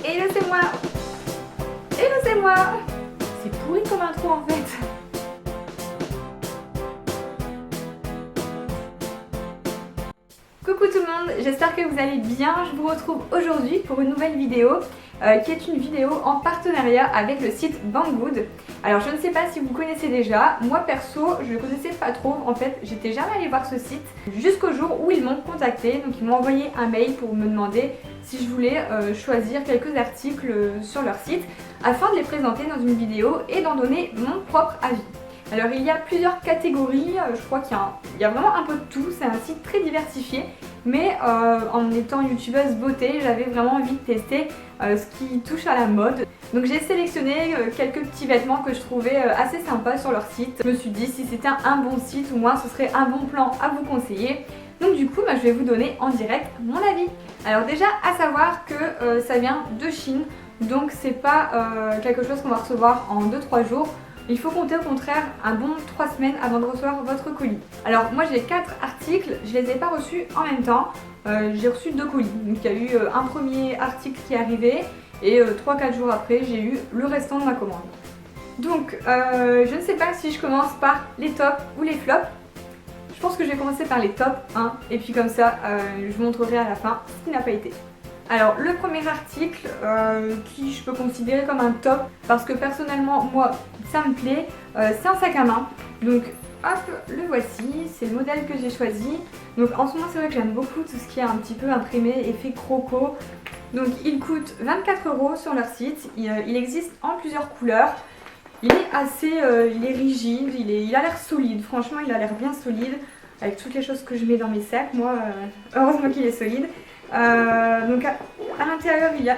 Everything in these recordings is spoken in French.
Hello, c'est moi. Hello, c'est moi. C'est pourri comme intro en fait. Coucou tout le monde, j'espère que vous allez bien. Je vous retrouve aujourd'hui pour une nouvelle vidéo qui est une vidéo en partenariat avec le site Banggood. Alors je ne sais pas si vous connaissez déjà, moi perso je ne connaissais pas trop, en fait j'étais jamais allée voir ce site jusqu'au jour où ils m'ont contacté. Donc ils m'ont envoyé un mail pour me demander si je voulais choisir quelques articles sur leur site afin de les présenter dans une vidéo et d'en donner mon propre avis. Alors il y a plusieurs catégories, je crois qu'il y a vraiment un peu de tout, c'est un site très diversifié, mais en étant youtubeuse beauté, j'avais vraiment envie de tester ce qui touche à la mode. Donc j'ai sélectionné quelques petits vêtements que je trouvais assez sympas sur leur site. Je me suis dit si c'était un bon site ou moins ce serait un bon plan à vous conseiller. Donc du coup je vais vous donner en direct mon avis. Alors déjà à savoir que ça vient de Chine, donc c'est pas quelque chose qu'on va recevoir en 2-3 jours. Il faut compter au contraire un bon 3 semaines avant de recevoir votre colis. Alors moi j'ai 4 articles, je les ai pas reçus en même temps. J'ai reçu 2 colis. Donc il y a eu un premier article qui est arrivé et 3-4 jours après j'ai eu le restant de ma commande. Donc je ne sais pas si je commence par les tops ou les flops. Je pense que je vais commencer par les tops et puis comme ça je vous montrerai à la fin ce qui n'a pas été. Alors le premier article qui je peux considérer comme un top parce que personnellement moi ça me plaît, c'est un sac à main. Donc hop, le voici, c'est le modèle que j'ai choisi. Donc en ce moment c'est vrai que j'aime beaucoup tout ce qui est un petit peu imprimé, effet croco. Donc il coûte 24 € sur leur site, il existe en plusieurs couleurs. Il est assez, il est rigide, il a l'air solide, franchement il a l'air bien solide. Avec toutes les choses que je mets dans mes sacs, moi heureusement qu'il est solide. Donc à l'intérieur il y a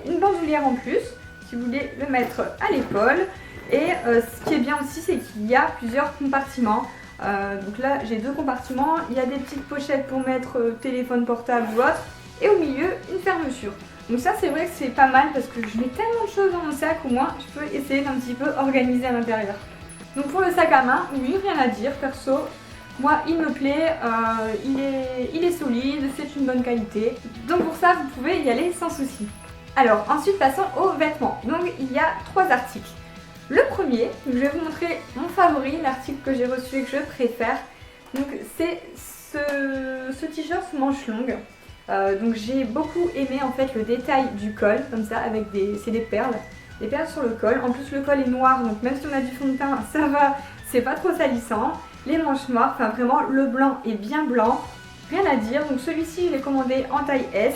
une bandoulière en plus si vous voulez le mettre à l'épaule. Et ce qui est bien aussi c'est qu'il y a plusieurs compartiments. Donc là j'ai 2 compartiments, il y a des petites pochettes pour mettre téléphone portable ou autre et au milieu une fermeture. Donc ça c'est vrai que c'est pas mal parce que je mets tellement de choses dans mon sac, au moins je peux essayer d'un petit peu organiser à l'intérieur. Donc pour le sac à main, oui, rien à dire perso. Moi il me plaît, il est solide, c'est une bonne qualité. Donc pour ça vous pouvez y aller sans souci. Alors ensuite passons aux vêtements. Donc il y a 3 articles. Le premier, je vais vous montrer mon favori, l'article que j'ai reçu et que je préfère. Donc c'est ce t-shirt manche longue. Donc j'ai beaucoup aimé en fait le détail du col comme ça avec c'est des perles sur le col. En plus le col est noir donc même si on a du fond de teint ça va, c'est pas trop salissant. Les manches noires, enfin vraiment le blanc est bien blanc, rien à dire. Donc celui-ci je l'ai commandé en taille S.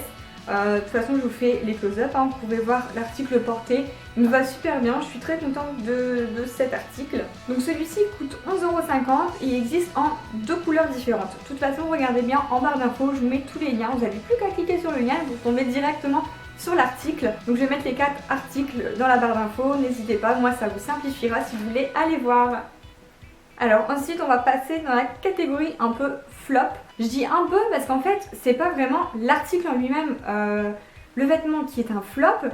De toute façon je vous fais les close-up, vous pouvez voir l'article porté, il me va super bien, je suis très contente de cet article. Donc celui-ci coûte 11,50 € et il existe en 2 couleurs différentes. De toute façon regardez bien en barre d'infos, je vous mets tous les liens, vous n'avez plus qu'à cliquer sur le lien, vous tombez directement sur l'article. Donc je vais mettre les 4 articles dans la barre d'infos, n'hésitez pas, moi ça vous simplifiera si vous voulez aller voir. Alors ensuite on va passer dans la catégorie un peu flop. Je dis un peu parce qu'en fait c'est pas vraiment l'article en lui-même, le vêtement qui est un flop,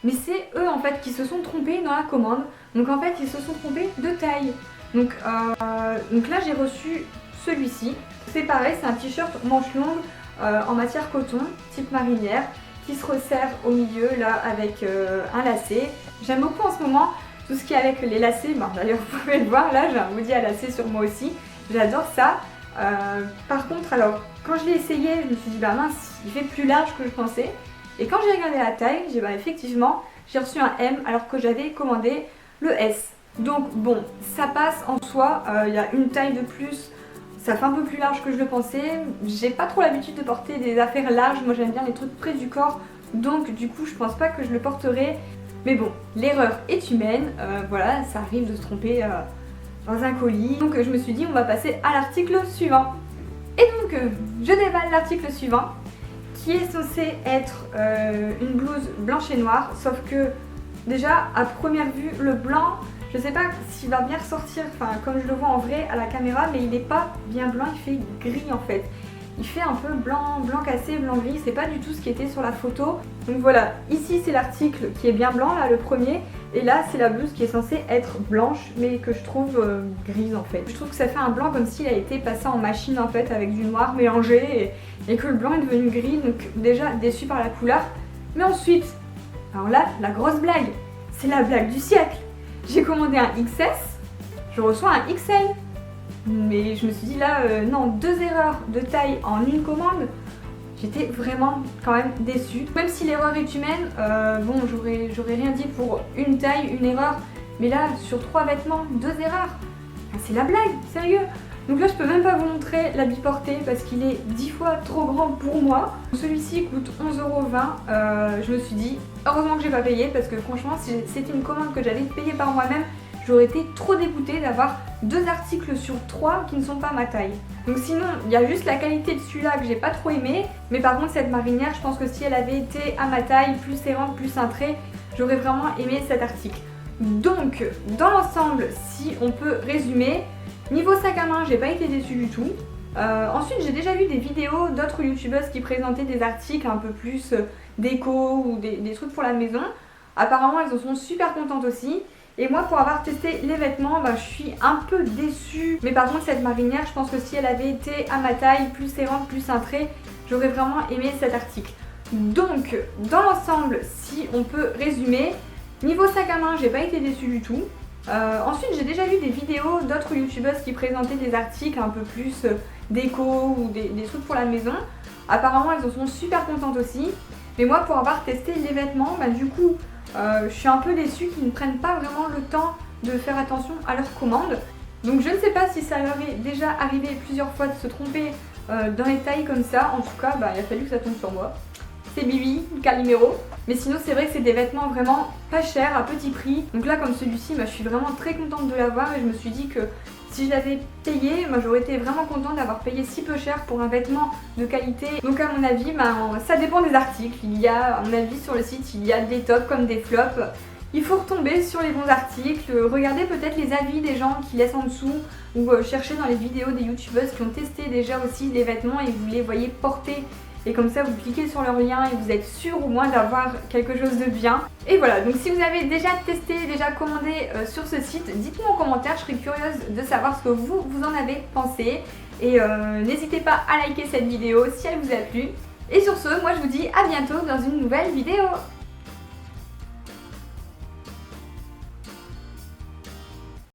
mais c'est eux en fait qui se sont trompés dans la commande. Donc en fait ils se sont trompés de taille. Donc là j'ai reçu celui-ci. C'est pareil, c'est un t-shirt manche longue en matière coton, type marinière, qui se resserre au milieu là avec un lacet. J'aime beaucoup en ce moment tout ce qui est avec les lacets. Bon, d'ailleurs vous pouvez le voir là, j'ai un hoodie à lacets sur moi aussi. J'adore ça. Par contre alors quand je l'ai essayé je me suis dit bah mince il fait plus large que je pensais. Et quand j'ai regardé la taille, j'ai effectivement j'ai reçu un M alors que j'avais commandé le S. Donc bon ça passe en soi, il y a une taille de plus. Ça fait un peu plus large que je le pensais. J'ai pas trop l'habitude de porter des affaires larges, moi j'aime bien les trucs près du corps. Donc du coup je pense pas que je le porterai. Mais bon, l'erreur est humaine, voilà, ça arrive de se tromper dans un colis. Donc je me suis dit on va passer à l'article suivant. Et donc je déballe l'article suivant qui est censé être une blouse blanche et noire. Sauf que déjà à première vue le blanc, je sais pas s'il va bien ressortir, enfin comme je le vois en vrai à la caméra, mais il n'est pas bien blanc, il fait gris en fait. Il fait un peu blanc cassé, blanc gris, c'est pas du tout ce qui était sur la photo. Donc voilà, ici c'est l'article qui est bien blanc, là le premier, et là c'est la blouse qui est censée être blanche, mais que je trouve grise en fait. Je trouve que ça fait un blanc comme s'il a été passé en machine en fait, avec du noir mélangé, et que le blanc est devenu gris, donc déjà déçue par la couleur. Mais ensuite, Alors là, la grosse blague, c'est la blague du siècle. J'ai commandé un XS, je reçois un XL. Mais je me suis dit là, non, 2 erreurs de taille en une commande. J'étais vraiment quand même déçue. Même si l'erreur est humaine, bon, j'aurais rien dit pour une taille, une erreur. Mais là, sur 3 vêtements, 2 erreurs. C'est la blague, sérieux. Donc là, je peux même pas vous montrer l'habit porté parce qu'il est 10 fois trop grand pour moi. Celui-ci coûte 11,20 €. Je me suis dit, heureusement que j'ai pas payé parce que franchement, si c'était une commande que j'avais payée par moi-même, j'aurais été trop dégoûtée d'avoir 2 articles sur 3 qui ne sont pas ma taille. Donc sinon, il y a juste la qualité de celui-là que j'ai pas trop aimé. Mais par contre, cette marinière, je pense que si elle avait été à ma taille, plus serrante, plus cintrée, j'aurais vraiment aimé cet article. Donc, dans l'ensemble, si on peut résumer, niveau sac à main, j'ai pas été déçue du tout. Ensuite, j'ai déjà vu des vidéos d'autres youtubeuses qui présentaient des articles un peu plus déco ou des trucs pour la maison. Apparemment, elles en sont super contentes aussi. Et moi, pour avoir testé les vêtements, je suis un peu déçue. Mais par contre, cette marinière, je pense que si elle avait été à ma taille, plus serrante, plus cintrée, j'aurais vraiment aimé cet article. Donc, dans l'ensemble, si on peut résumer, niveau sac à main, j'ai pas été déçue du tout. Ensuite, j'ai déjà vu des vidéos d'autres youtubeuses qui présentaient des articles un peu plus déco ou des trucs pour la maison. Apparemment, elles en sont super contentes aussi. Mais moi, pour avoir testé les vêtements, du coup, je suis un peu déçue qu'ils ne prennent pas vraiment le temps de faire attention à leurs commandes. Donc je ne sais pas si ça leur est déjà arrivé plusieurs fois de se tromper dans les tailles comme ça. En tout cas, il a fallu que ça tombe sur moi. C'est Bibi, Calimero. Mais sinon, c'est vrai que c'est des vêtements vraiment pas chers, à petit prix. Donc là, comme celui-ci, je suis vraiment très contente de l'avoir et je me suis dit que si je l'avais payé, j'aurais été vraiment contente d'avoir payé si peu cher pour un vêtement de qualité. Donc à mon avis, ça dépend des articles. Il y a, à mon avis, sur le site, il y a des tops comme des flops. Il faut retomber sur les bons articles, regarder peut-être les avis des gens qui laissent en dessous ou chercher dans les vidéos des youtubeuses qui ont testé déjà aussi les vêtements et vous les voyez porter. Et comme ça, vous cliquez sur leur lien et vous êtes sûr au moins d'avoir quelque chose de bien. Et voilà, donc si vous avez déjà testé, déjà commandé sur ce site, dites-moi en commentaire, je serais curieuse de savoir ce que vous en avez pensé. Et n'hésitez pas à liker cette vidéo si elle vous a plu. Et sur ce, moi je vous dis à bientôt dans une nouvelle vidéo.